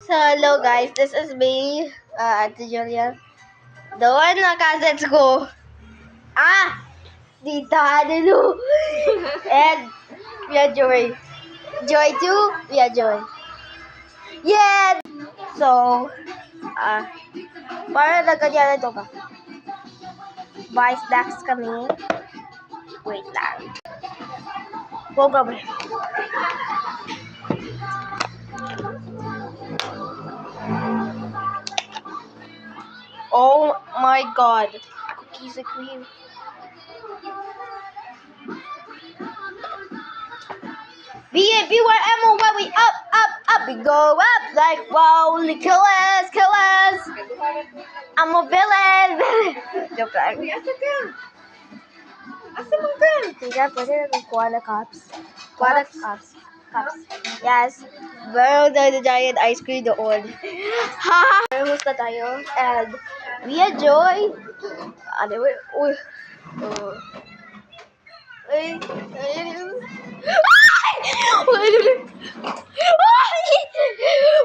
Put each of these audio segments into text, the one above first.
So, hello guys, this is me, Ate Julia. The one na cousins ko. Tita Lulu. And, we are Joy. Joy too, we are Joy. Yeah! So, para na ganyan ito ba? Buy snacks kami. Wait lang. Go kami. Oh my god. Cookies and cream. BWMO when we up, we go up like wow, kill us. I'm a villain. Joke lang. Asa mo ka? Sige, pwede na kuha na cups. Cups. Yes. Meron tayo na giant ice cream doon. Ha! Musta tayo. And we enjoy. Uy.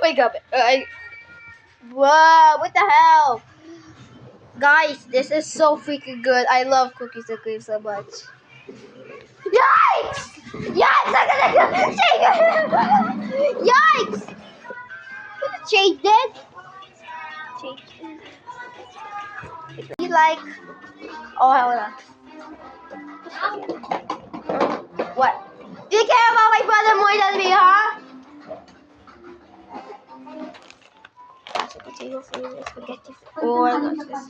Wake up. Wow, what the hell? Guys, this is so freaking good. I love cookies and cream so much. Yikes! Yikes! Change it. You like? Oh, hold on. What? Do you care about my brother more than me, huh? Spaghetti. Oh, I love this.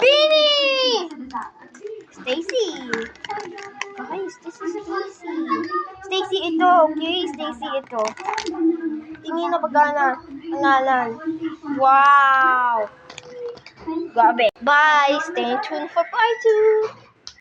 Beanie! Stacy! Guys, this is Stacy. Stacy ito, okay? Stacy ito. Tingin na pagkana. Pangalan. Wow! Grabe. Bye! Stay tuned for part 2.